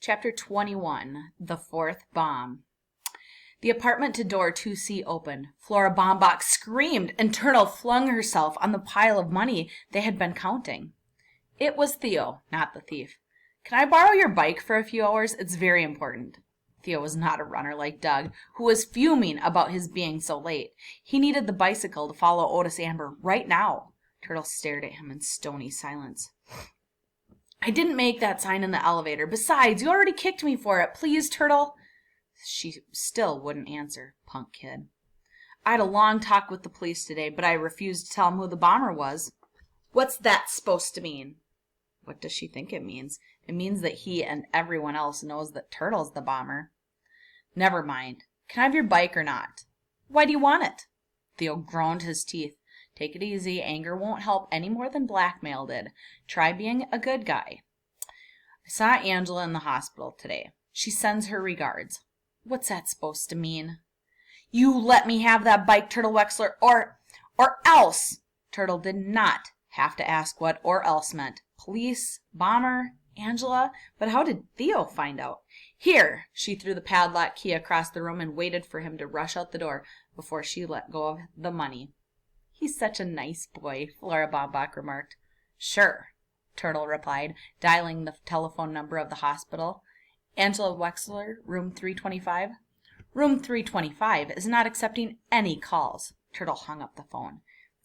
Chapter 21, The Fourth Bomb. The apartment to door 2C opened. Flora Baumbach screamed, and Turtle flung herself on the pile of money they had been counting. It was Theo, not the thief. "Can I borrow your bike for a few hours? It's very important." Theo was not a runner like Doug, who was fuming about his being so late. He needed the bicycle to follow Otis Amber right now. Turtle stared at him in stony silence. "I didn't make that sign in the elevator. Besides, you already kicked me for it. Please, Turtle." She still wouldn't answer. Punk kid. "I had a long talk with the police today, but I refused to tell them who the bomber was." "What's that supposed to mean?" What does she think it means? It means that he and everyone else knows that Turtle's the bomber. "Never mind. Can I have your bike or not?" "Why do you want it?" Theo ground his teeth. "Take it easy. Anger won't help any more than blackmail did. Try being a good guy. I saw Angela in the hospital today. She sends her regards." What's that supposed to mean? "You let me have that bike, Turtle Wexler, or else." Turtle did not have to ask what "or else" meant. Police, bomber, Angela, but how did Theo find out? "Here." She threw the padlock key across the room and waited for him to rush out the door before she let go of the money. "He's such a nice boy," Flora Baumbach remarked. "Sure," Turtle replied, dialing the telephone number of the hospital. "Angela Wexler, room 325. "Room 325 is not accepting any calls." Turtle hung up the phone.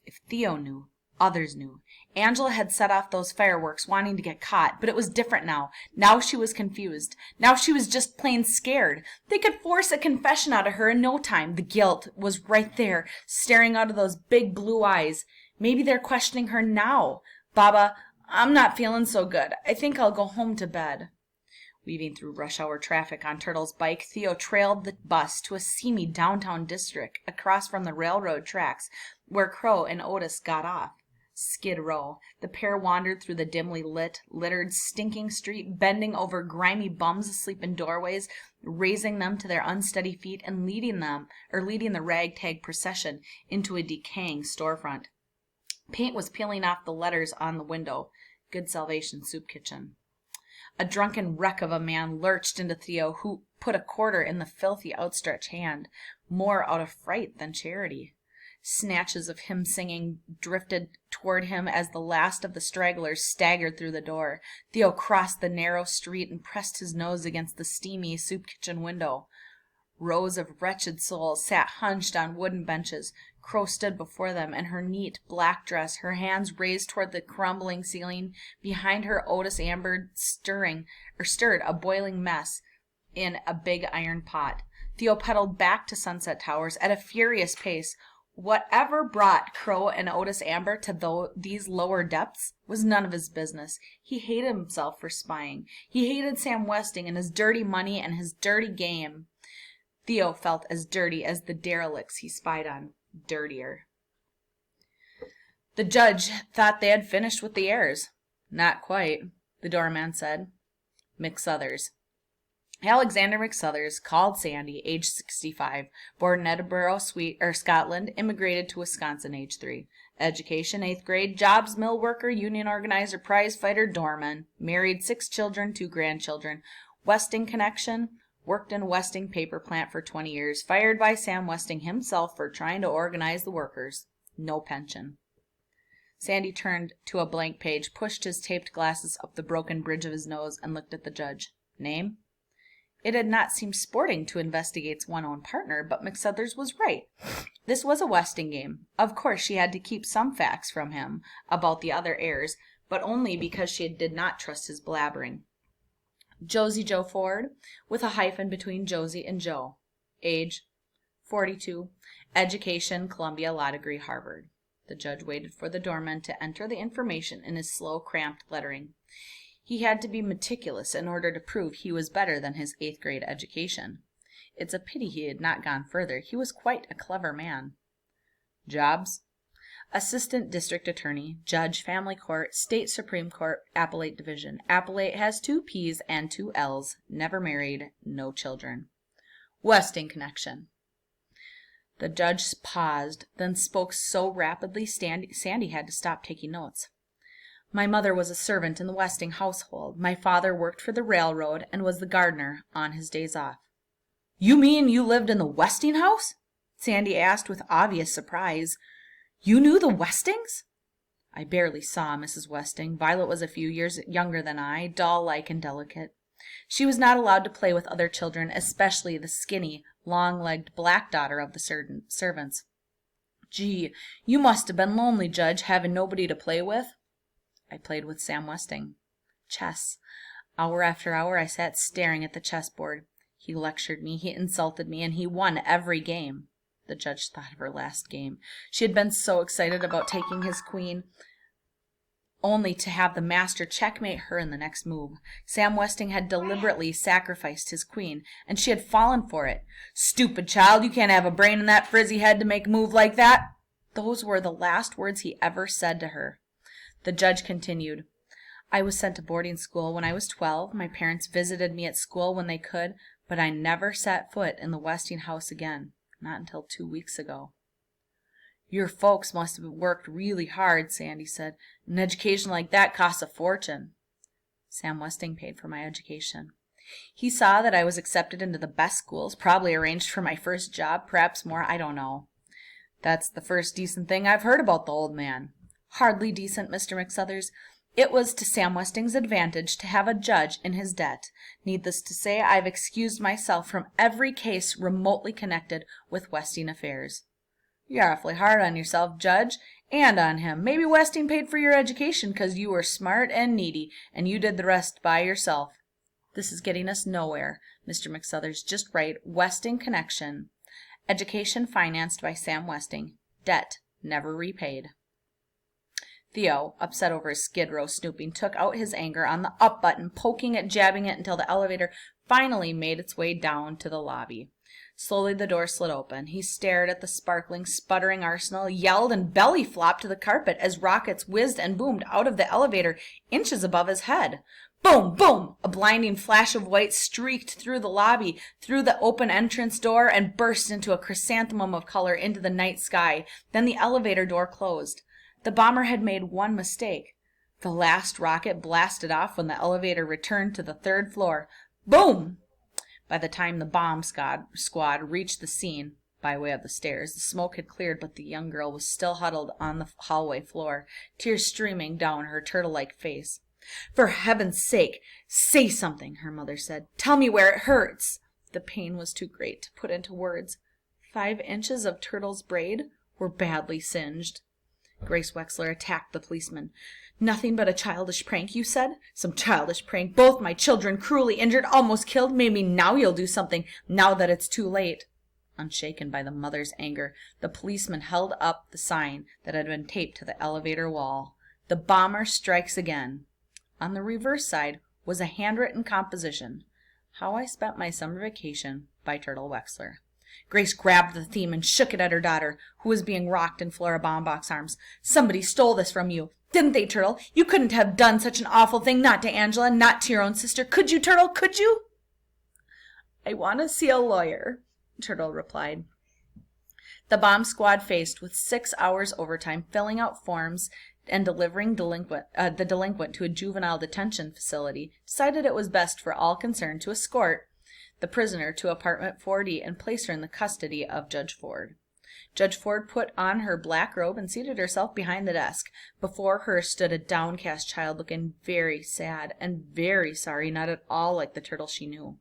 If Theo knew, others knew. Angela had set off those fireworks wanting to get caught, but it was different now. Now she was confused. Now she was just plain scared. They could force a confession out of her in no time. The guilt was right there, staring out of those big blue eyes. Maybe they're questioning her now. "Baba, I'm not feeling so good. I think I'll go home to bed." Weaving through rush hour traffic on Turtle's bike, Theo trailed the bus to a seamy downtown district across from the railroad tracks where Crow and Otis got off. Skid Row. The pair wandered through the dimly lit, littered, stinking street, bending over grimy bums asleep in doorways, raising them to their unsteady feet, and leading the ragtag procession into a decaying storefront. Paint was peeling off the letters on the window. Good Salvation Soup Kitchen. A drunken wreck of a man lurched into Theo, who put a quarter in the filthy outstretched hand, more out of fright than charity. Snatches of hymn singing drifted toward him as the last of the stragglers staggered through the door. Theo crossed the narrow street and pressed his nose against the steamy soup kitchen window. Rows of wretched souls sat hunched on wooden benches. Crow stood before them in her neat black dress, her hands raised toward the crumbling ceiling. Behind her, Otis Amber stirred a boiling mess in a big iron pot. Theo pedaled back to Sunset Towers at a furious pace. Whatever brought Crow and Otis Amber to these lower depths was none of his business. He hated himself for spying. He hated Sam Westing and his dirty money and his dirty game. Theo felt as dirty as the derelicts he spied on. Dirtier. The judge thought they had finished with the heirs. "Not quite," the doorman said. McSuthers. Alexander McSuthers, called Sandy, age 65, born in Edinburgh, Scotland, immigrated to Wisconsin, age 3. Education, 8th grade, jobs, mill worker, union organizer, prize fighter, doorman. Married, 6 children, 2 grandchildren. Westing connection, worked in Westing paper plant for 20 years, fired by Sam Westing himself for trying to organize the workers. No pension. Sandy turned to a blank page, pushed his taped glasses up the broken bridge of his nose, and looked at the judge. Name? It had not seemed sporting to investigate one's own partner, but McSuthers was right. This was a Westing game. Of course she had to keep some facts from him about the other heirs, but only because she did not trust his blabbering. Josie Joe Ford, with a hyphen between Josie and Joe. Age, 42. Education, Columbia Law Degree, Harvard. The judge waited for the doorman to enter the information in his slow, cramped lettering. He had to be meticulous in order to prove he was better than his 8th grade education. It's a pity he had not gone further. He was quite a clever man. Jobs? Assistant District Attorney, Judge, Family Court, State Supreme Court, Appellate Division. Appellate has 2 P's and 2 L's. Never married, no children. Westing connection. The judge paused, then spoke so rapidly Sandy had to stop taking notes. My mother was a servant in the Westing household. My father worked for the railroad and was the gardener on his days off. You mean you lived in the Westing house? Sandy asked with obvious surprise. You knew the Westings? I barely saw Mrs. Westing. Violet was a few years younger than I, doll-like and delicate. She was not allowed to play with other children, especially the skinny, long-legged black daughter of the servants. Gee, you must have been lonely, Judge, having nobody to play with. I played with Sam Westing. Chess. Hour after hour I sat staring at the chessboard. He lectured me, he insulted me, and he won every game. The judge thought of her last game. She had been so excited about taking his queen, only to have the master checkmate her in the next move. Sam Westing had deliberately sacrificed his queen, and she had fallen for it. Stupid child, you can't have a brain in that frizzy head to make a move like that. Those were the last words he ever said to her. The judge continued. I was sent to boarding school when I was 12. My parents visited me at school when they could, but I never set foot in the Westing house again. Not until 2 weeks ago. Your folks must have worked really hard, Sandy said. An education like that costs a fortune. Sam Westing paid for my education. He saw that I was accepted into the best schools, probably arranged for my first job, perhaps more, I don't know. That's the first decent thing I've heard about the old man. Hardly decent, Mr. McSuthers. It was to Sam Westing's advantage to have a judge in his debt. Needless to say, I've excused myself from every case remotely connected with Westing affairs. You're awfully hard on yourself, Judge, and on him. Maybe Westing paid for your education 'cause you were smart and needy, and you did the rest by yourself. This is getting us nowhere, Mr. McSuthers. Just write Westing connection. Education financed by Sam Westing. Debt never repaid. Theo, upset over his Skid Row snooping, took out his anger on the up button, poking it, jabbing it until the elevator finally made its way down to the lobby. Slowly the door slid open. He stared at the sparkling, sputtering arsenal, yelled, and belly flopped to the carpet as rockets whizzed and boomed out of the elevator inches above his head. Boom! Boom! A blinding flash of white streaked through the lobby, through the open entrance door, and burst into a chrysanthemum of color into the night sky. Then the elevator door closed. The bomber had made one mistake. The last rocket blasted off when the elevator returned to the 3rd floor. Boom! By the time the bomb squad reached the scene, by way of the stairs, the smoke had cleared, but the young girl was still huddled on the hallway floor, tears streaming down her turtle-like face. For heaven's sake, say something, her mother said. Tell me where it hurts. The pain was too great to put into words. 5 inches of turtle's braid were badly singed. Grace Wexler attacked the policeman. Nothing but a childish prank, you said? Some childish prank. Both my children cruelly injured, almost killed. Maybe now you'll do something, now that it's too late. Unshaken by the mother's anger, the policeman held up the sign that had been taped to the elevator wall. The bomber strikes again. On the reverse side was a handwritten composition. How I Spent My Summer Vacation by Turtle Wexler. Grace grabbed the theme and shook it at her daughter, who was being rocked in Flora Baumbach's arms. Somebody stole this from you. Didn't they, Turtle? You couldn't have done such an awful thing, not to Angela, not to your own sister. Could you, Turtle? Could you? I want to see a lawyer, Turtle replied. The bomb squad, faced with 6 hours overtime, filling out forms and delivering the delinquent to a juvenile detention facility, decided it was best for all concerned to escort the prisoner to apartment 4D and place her in the custody of Judge Ford. Judge Ford put on her black robe and seated herself behind the desk. Before her stood a downcast child, looking very sad and very sorry, not at all like the Turtle she knew.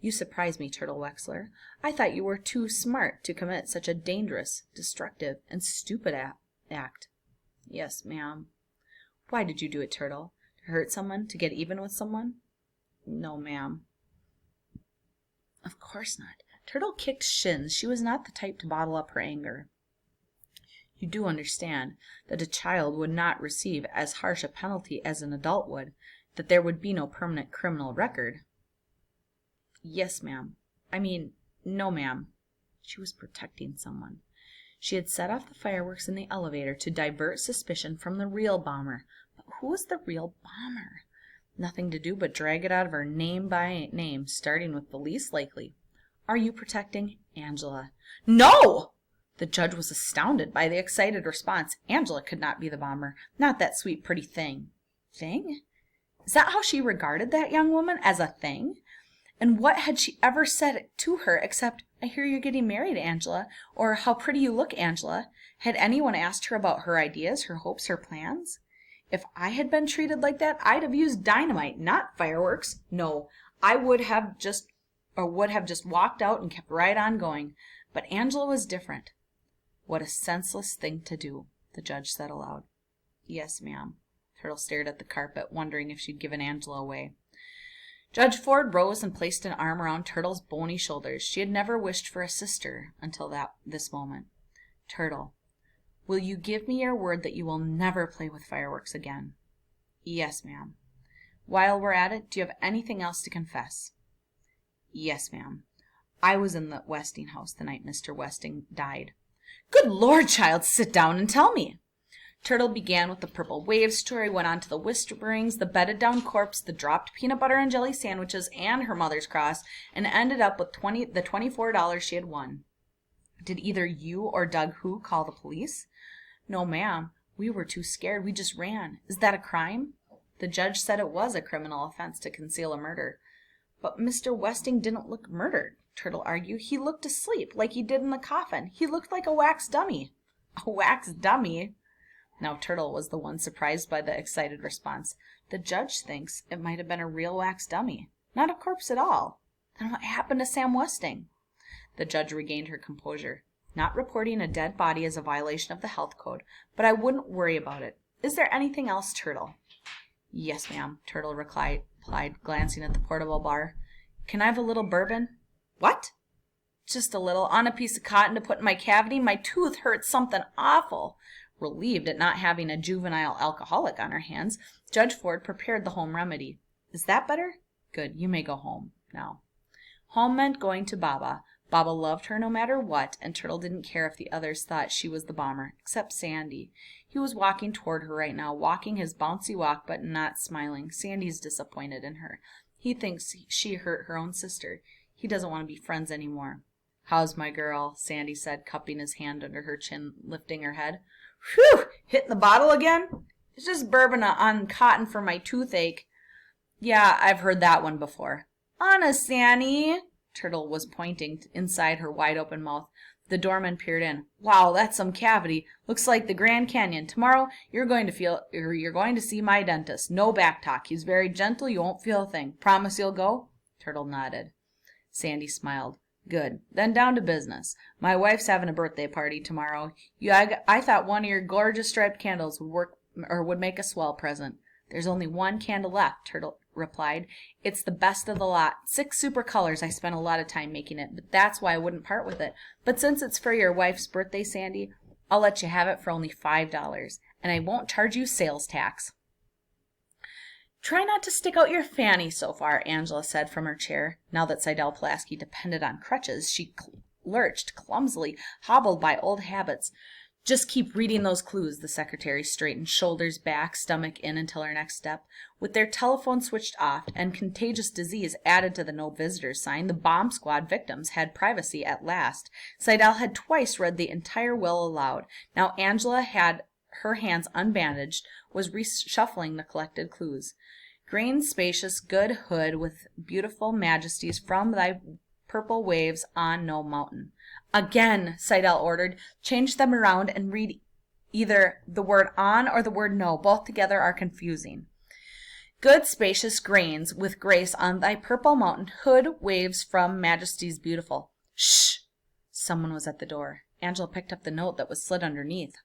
You surprise me, Turtle Wexler. I thought you were too smart to commit such a dangerous, destructive, and stupid act. Yes, ma'am. Why did you do it, Turtle? To hurt someone? To get even with someone? No, ma'am. Of course not. Turtle kicked shins. She was not the type to bottle up her anger. You do understand that a child would not receive as harsh a penalty as an adult would, that there would be no permanent criminal record. Yes, ma'am. No, ma'am. She was protecting someone. She had set off the fireworks in the elevator to divert suspicion from the real bomber. But who was the real bomber? Nothing to do but drag it out of her name by name, starting with the least likely. Are you protecting Angela? No! The judge was astounded by the excited response. Angela could not be the bomber. Not that sweet, pretty thing. Thing? Is that how she regarded that young woman? As a thing? And what had she ever said to her except, "I hear you're getting married, Angela," or "How pretty you look, Angela"? Had anyone asked her about her ideas, her hopes, her plans? If I had been treated like that, I'd have used dynamite, not fireworks. No, I would have just walked out and kept right on going. But Angela was different. What a senseless thing to do, the judge said aloud. Yes, ma'am. Turtle stared at the carpet, wondering if she'd given Angela away. Judge Ford rose and placed an arm around Turtle's bony shoulders. She had never wished for a sister until this moment. Turtle, will you give me your word that you will never play with fireworks again? Yes, ma'am. While we're at it, do you have anything else to confess? Yes, ma'am. I was in the Westing house the night Mr. Westing died. Good Lord, child, sit down and tell me. Turtle began with the purple wave story, went on to the whisperings, the bedded down corpse, the dropped peanut butter and jelly sandwiches, and her mother's cross, and ended up with the $24 she had won. Did either you or Doug Who call the police? No, ma'am. We were too scared. We just ran. Is that a crime? The judge said it was a criminal offense to conceal a murder. But Mr. Westing didn't look murdered, Turtle argued. He looked asleep, like he did in the coffin. He looked like a wax dummy. A wax dummy? Now Turtle was the one surprised by the excited response. The judge thinks it might have been a real wax dummy, not a corpse at all. Then what happened to Sam Westing? The judge regained her composure. Not reporting a dead body is a violation of the health code, but I wouldn't worry about it. Is there anything else, Turtle? Yes, ma'am, Turtle replied, glancing at the portable bar. Can I have a little bourbon? What? Just a little, on a piece of cotton to put in my cavity. My tooth hurts something awful. Relieved at not having a juvenile alcoholic on her hands, Judge Ford prepared the home remedy. Is that better? Good, you may go home now. Home meant going to Baba. Baba loved her no matter what, and Turtle didn't care if the others thought she was the bomber, except Sandy. He was walking toward her right now, walking his bouncy walk, but not smiling. Sandy's disappointed in her. He thinks she hurt her own sister. He doesn't want to be friends anymore. How's my girl? Sandy said, cupping his hand under her chin, lifting her head. Whew! Hitting the bottle again? It's just bourbon on cotton for my toothache. Yeah, I've heard that one before. Honest, Sandy. Turtle was pointing inside her wide-open mouth. The doorman peered in. Wow, that's some cavity. Looks like the Grand Canyon. Tomorrow you're going to see my dentist. No back talk. He's very gentle. You won't feel a thing. Promise you'll go? Turtle nodded. Sandy smiled. Good. Then down to business. My wife's having a birthday party tomorrow. I thought one of your gorgeous striped candles would make a swell present. There's only one candle left, Turtle replied. It's the best of the lot. 6 super colors. I spent a lot of time making it, but that's why I wouldn't part with it. But since it's for your wife's birthday, Sandy, I'll let you have it for only $5, and I won't charge you sales tax. Try not to stick out your fanny so far, Angela said from her chair. Now that Seidel Pulaski depended on crutches, she lurched clumsily, hobbled by old habits. Just keep reading those clues, the secretary straightened, shoulders back, stomach in until her next step. With their telephone switched off and contagious disease added to the no visitors sign, the bomb squad victims had privacy at last. Seidel had twice read the entire will aloud. Now Angela had her hands unbandaged, was reshuffling the collected clues. Green, spacious, good hood with beautiful majesties from thy purple waves on no mountain. Again, Seidel ordered. Change them around and read either the word on or the word no. Both together are confusing. Good, spacious grains with grace on thy purple mountain. Hood waves from majesties beautiful. Shh! Someone was at the door. Angela picked up the note that was slid underneath.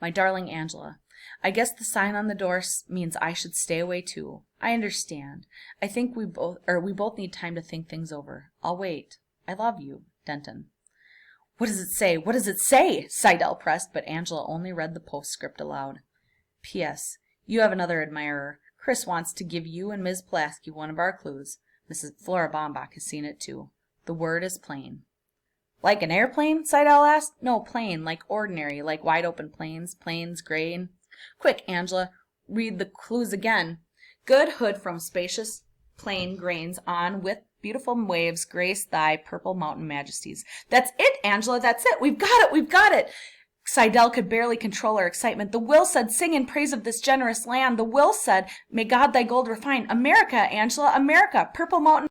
My darling Angela, I guess the sign on the door means I should stay away too. I understand. I think we both need time to think things over. I'll wait. I love you, Denton. What does it say? What does it say? Seidel pressed, but Angela only read the postscript aloud. P.S. You have another admirer. Chris wants to give you and Ms. Pulaski one of our clues. Mrs. Flora Baumbach has seen it too. The word is plain. Like an airplane? Seidel asked. No, plain, like ordinary, like wide-open plains, grain. Quick, Angela, read the clues again. Good hood from spacious plain grains on with Beautiful waves grace thy purple mountain majesties. That's it, Angela. That's it. We've got it. We've got it. Seidel could barely control her excitement. The will said, sing in praise of this generous land. The will said, may God thy gold refine. America, Angela, America, Purple Mountain